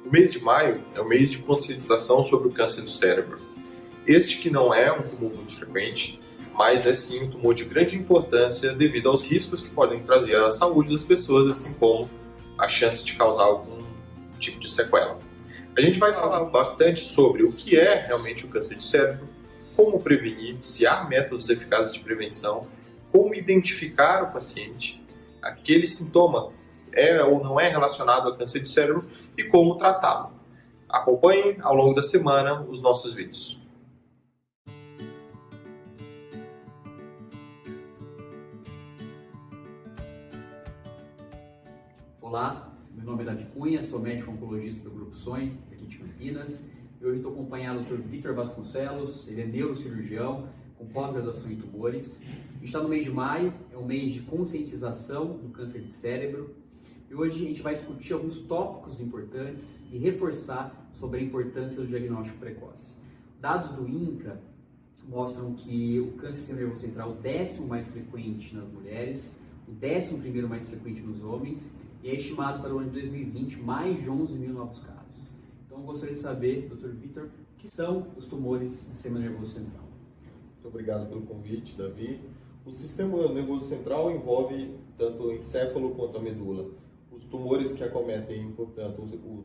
O mês de maio é o mês de conscientização sobre o câncer do cérebro. Este que não é um tumor muito frequente, mas é sim um tumor de grande importância devido aos riscos que podem trazer à saúde das pessoas, assim como a chance de causar algum tipo de sequela. A gente vai falar bastante sobre o que é realmente o câncer de cérebro, como prevenir, se há métodos eficazes de prevenção, como identificar o paciente, aquele sintoma é ou não é relacionado ao câncer de cérebro e como tratá-lo. Acompanhem ao longo da semana os nossos vídeos. Olá, meu nome é Davi Cunha, sou médico oncologista do Grupo Sonho, aqui de Campinas. E hoje estou acompanhado do Dr. Vitor Vasconcelos, ele é neurocirurgião com pós-graduação em tumores. Está no mês de maio, é um mês de conscientização do câncer de cérebro. E hoje a gente vai discutir alguns tópicos importantes e reforçar sobre a importância do diagnóstico precoce. Dados do INCA mostram que o câncer do nervo central é o 10º mais frequente nas mulheres, o 11º mais frequente nos homens, e é estimado para o ano de 2020 mais de 11 mil novos casos. Então eu gostaria de saber, Dr. Vitor, o que são os tumores do sistema nervoso central? Muito obrigado pelo convite, Davi. O sistema nervoso central envolve tanto o encéfalo quanto a medula. Os tumores que acometem, portanto,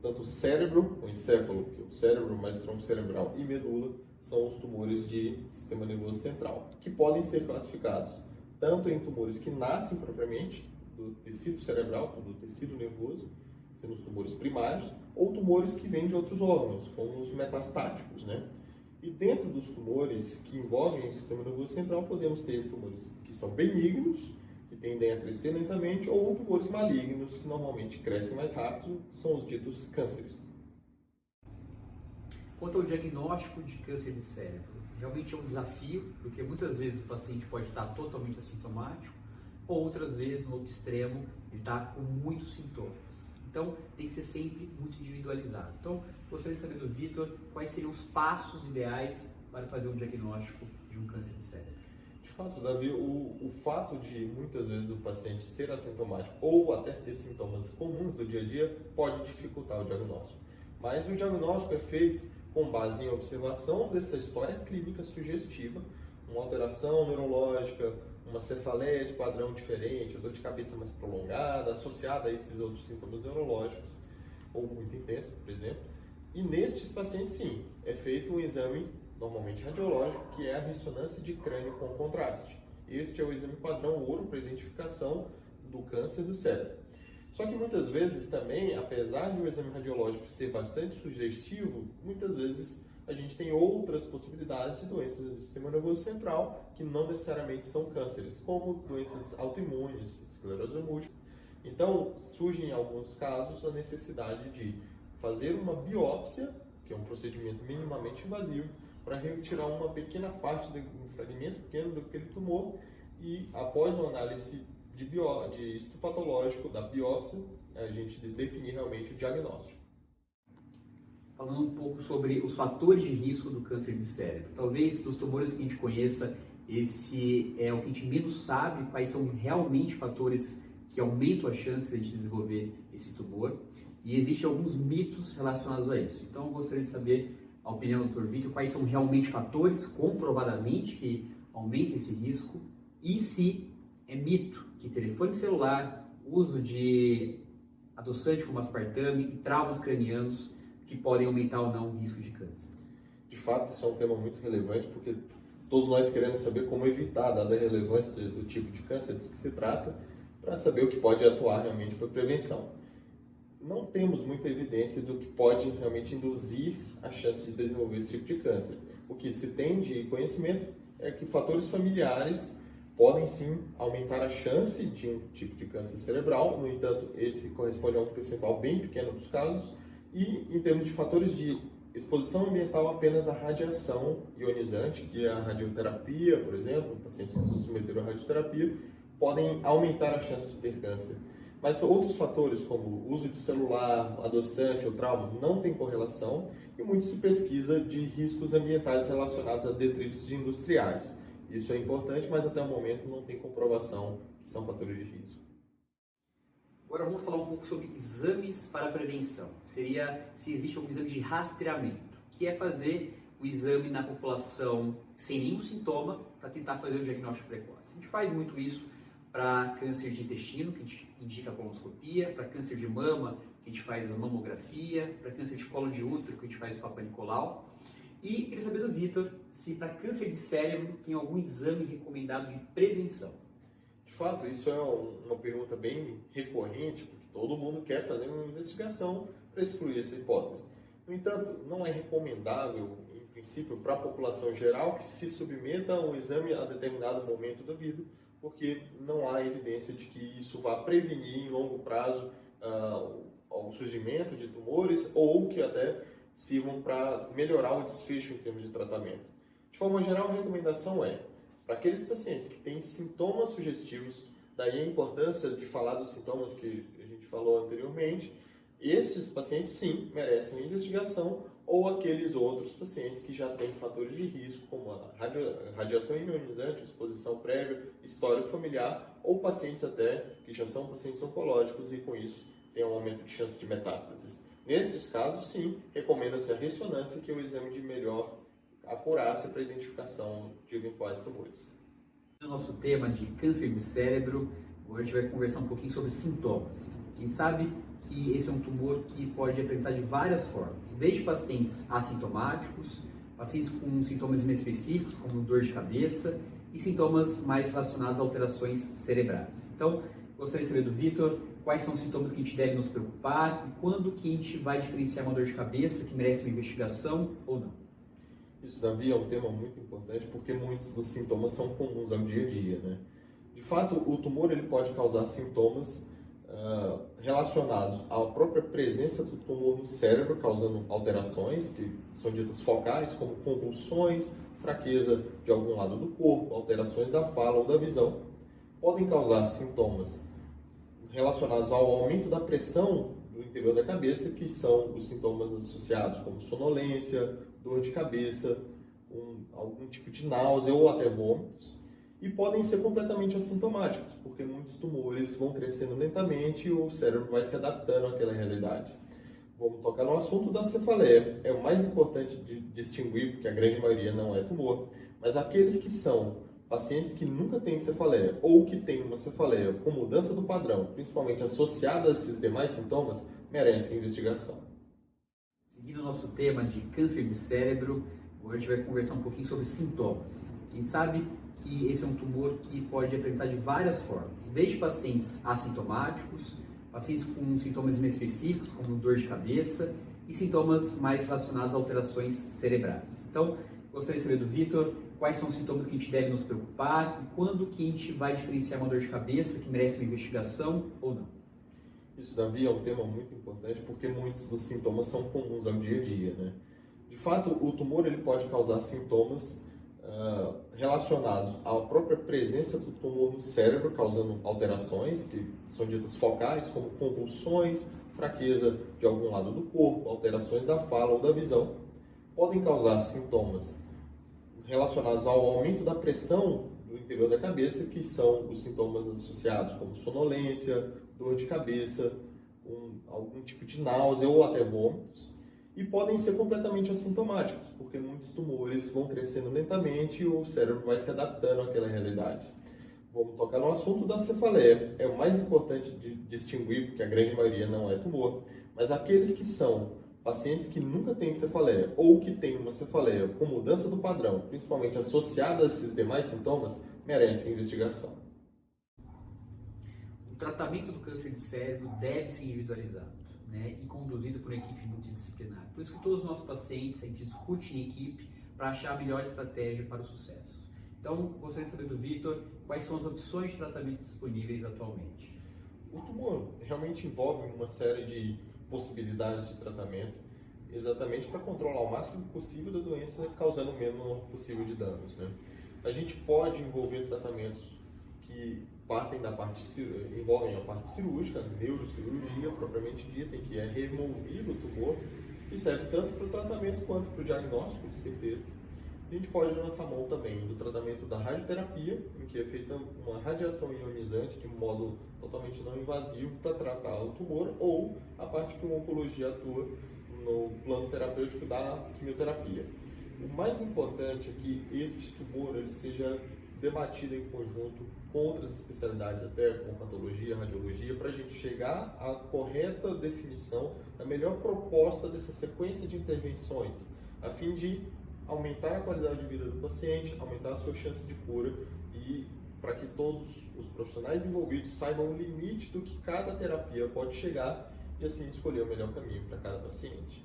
tanto o cérebro, o encéfalo, que é o cérebro mais tronco cerebral, e medula, são os tumores de sistema nervoso central, que podem ser classificados tanto em tumores que nascem propriamente do tecido cerebral, do tecido nervoso, sendo os tumores primários, ou tumores que vêm de outros órgãos, como os metastáticos, né? E dentro dos tumores que envolvem o sistema nervoso central, podemos ter tumores que são benignos, que tendem a crescer lentamente, ou tumores malignos, que normalmente crescem mais rápido, são os ditos cânceres. Quanto ao diagnóstico de câncer de cérebro, realmente é um desafio, porque muitas vezes o paciente pode estar totalmente assintomático, ou outras vezes, no outro extremo, ele está com muitos sintomas. Então, tem que ser sempre muito individualizado. Então, gostaria de saber do Vitor quais seriam os passos ideais para fazer um diagnóstico de um câncer de cérebro. De fato, Davi, o fato de muitas vezes o paciente ser assintomático ou até ter sintomas comuns do dia a dia pode dificultar o diagnóstico. Mas o diagnóstico é feito com base em observação dessa história clínica sugestiva, uma alteração neurológica, uma cefaleia de padrão diferente, dor de cabeça mais prolongada, associada a esses outros sintomas neurológicos, ou muito intensa, por exemplo. E nestes pacientes, sim, é feito um exame, normalmente radiológico, que é a ressonância de crânio com contraste. Este é o exame padrão ouro para identificação do câncer do cérebro. Só que muitas vezes também, apesar de o exame radiológico ser bastante sugestivo, muitas vezes a gente tem outras possibilidades de doenças do sistema nervoso central que não necessariamente são cânceres, como doenças autoimunes, esclerose múltipla. Então, surge em alguns casos a necessidade de fazer uma biópsia, que é um procedimento minimamente invasivo, para retirar uma pequena parte um fragmento pequeno daquele tumor e, após uma análise de histopatológico da biópsia, a gente definir realmente o diagnóstico. Falando um pouco sobre os fatores de risco do câncer de cérebro. Talvez dos tumores que a gente conheça, esse é o que a gente menos sabe, quais são realmente fatores que aumentam a chance de a gente desenvolver esse tumor. E existem alguns mitos relacionados a isso. Então eu gostaria de saber a opinião do Dr. Vitor, quais são realmente fatores comprovadamente que aumentam esse risco e se é mito que telefone celular, uso de adoçante como aspartame e traumas cranianos que podem aumentar ou não o risco de câncer. De fato, isso é um tema muito relevante, porque todos nós queremos saber como evitar, dada a relevância do tipo de câncer dos que se trata, para saber o que pode atuar realmente para a prevenção. Não temos muita evidência do que pode realmente induzir a chance de desenvolver esse tipo de câncer. O que se tem de conhecimento é que fatores familiares podem sim aumentar a chance de um tipo de câncer cerebral, no entanto, esse corresponde a um percentual bem pequeno dos casos, e em termos de fatores de exposição ambiental apenas à radiação ionizante, que é a radioterapia, por exemplo, pacientes que se submeteram à radioterapia, podem aumentar a chance de ter câncer. Mas outros fatores, como uso de celular, adoçante ou trauma, não têm correlação e muito se pesquisa de riscos ambientais relacionados a detritos industriais. Isso é importante, mas até o momento não tem comprovação que são fatores de risco. Agora vamos falar um pouco sobre exames para prevenção. Seria se existe algum exame de rastreamento, que é fazer o exame na população sem nenhum sintoma para tentar fazer o diagnóstico precoce. A gente faz muito isso para câncer de intestino, que a gente indica a colonoscopia, para câncer de mama, que a gente faz a mamografia, para câncer de colo de útero, que a gente faz o Papa Nicolau. E queria saber do Vitor se para câncer de cérebro tem algum exame recomendado de prevenção. De fato, isso é uma pergunta bem recorrente, porque todo mundo quer fazer uma investigação para excluir essa hipótese. No entanto, não é recomendável, em princípio, para a população geral que se submeta a um exame a determinado momento da vida, porque não há evidência de que isso vá prevenir em longo prazo o surgimento de tumores ou que até sirvam para melhorar o desfecho em termos de tratamento. De forma geral, a recomendação é, para aqueles pacientes que têm sintomas sugestivos, daí a importância de falar dos sintomas que a gente falou anteriormente, esses pacientes sim merecem investigação, ou aqueles outros pacientes que já têm fatores de risco, como a radiação ionizante, exposição prévia, histórico familiar, ou pacientes até que já são pacientes oncológicos e com isso tem um aumento de chance de metástases. Nesses casos, sim, recomenda-se a ressonância, que é o exame de melhor acurácia para a identificação de eventuais tumores. No nosso tema de câncer de cérebro, hoje a gente vai conversar um pouquinho sobre sintomas. A gente sabe que esse é um tumor que pode apresentar de várias formas, desde pacientes assintomáticos, pacientes com sintomas inespecíficos, como dor de cabeça, e sintomas mais relacionados a alterações cerebrais. Então, gostaria de saber do Vitor quais são os sintomas que a gente deve nos preocupar e quando que a gente vai diferenciar uma dor de cabeça que merece uma investigação ou não. Isso, Davi, é um tema muito importante porque muitos dos sintomas são comuns ao dia a dia, né? De fato, o tumor ele pode causar sintomas relacionados à própria presença do tumor no cérebro, causando alterações que são ditas focais, como convulsões, fraqueza de algum lado do corpo, alterações da fala ou da visão. Podem causar sintomas relacionados ao aumento da pressão do interior da cabeça, que são os sintomas associados como sonolência, dor de cabeça, algum tipo de náusea ou até vômitos. E podem ser completamente assintomáticos, porque muitos tumores vão crescendo lentamente e o cérebro vai se adaptando àquela realidade. Vamos tocar no assunto da cefaleia. É o mais importante de distinguir, porque a grande maioria não é tumor, mas aqueles que são pacientes que nunca têm cefaleia ou que têm uma cefaleia com mudança do padrão, principalmente associada a esses demais sintomas, merecem investigação. Seguindo o nosso tema de câncer de cérebro, hoje a gente vai conversar um pouquinho sobre sintomas. A gente sabe que esse é um tumor que pode apresentar de várias formas, desde pacientes assintomáticos, pacientes com sintomas inespecíficos, como dor de cabeça, e sintomas mais relacionados a alterações cerebrais. Então, gostaria de saber do Vitor quais são os sintomas que a gente deve nos preocupar e quando que a gente vai diferenciar uma dor de cabeça que merece uma investigação ou não. Isso, Davi, é um tema muito importante porque muitos dos sintomas são comuns ao dia a dia, né? De fato, o tumor ele pode causar sintomas relacionados à própria presença do tumor no cérebro, causando alterações que são ditas focais, como convulsões, fraqueza de algum lado do corpo, alterações da fala ou da visão. Podem causar sintomas relacionados ao aumento da pressão do interior da cabeça, que são os sintomas associados como sonolência, dor de cabeça, algum tipo de náusea ou até vômitos. E podem ser completamente assintomáticos, porque muitos tumores vão crescendo lentamente e o cérebro vai se adaptando àquela realidade. Vamos tocar no assunto da cefaleia. É o mais importante de distinguir, porque a grande maioria não é tumor, mas aqueles que são pacientes que nunca têm cefaleia ou que têm uma cefaleia com mudança do padrão, principalmente associada a esses demais sintomas, merecem investigação. O tratamento do câncer de cérebro deve ser individualizado, né, e conduzido por uma equipe multidisciplinar. Por isso que todos os nossos pacientes, a gente discute em equipe para achar a melhor estratégia para o sucesso. Então, gostaria de saber do Vitor quais são as opções de tratamento disponíveis atualmente. O tumor realmente envolve uma série de possibilidades de tratamento, exatamente para controlar o máximo possível da doença, causando o menos possível de danos, né? A gente pode envolver tratamentos que partem da envolvem a parte cirúrgica, a neurocirurgia propriamente dita, em que é removido o tumor, que serve tanto para o tratamento quanto para o diagnóstico, de certeza. a gente pode lançar mão também do tratamento da radioterapia, em que é feita uma radiação ionizante de modo totalmente não invasivo para tratar o tumor, ou a parte que a oncologia atua no plano terapêutico da quimioterapia. O mais importante é que este tumor ele seja debatido em conjunto com outras especialidades, até com patologia, radiologia, para a gente chegar à correta definição da melhor proposta dessa sequência de intervenções, a fim de aumentar a qualidade de vida do paciente, aumentar a sua chance de cura e para que todos os profissionais envolvidos saibam o limite do que cada terapia pode chegar e assim escolher o melhor caminho para cada paciente.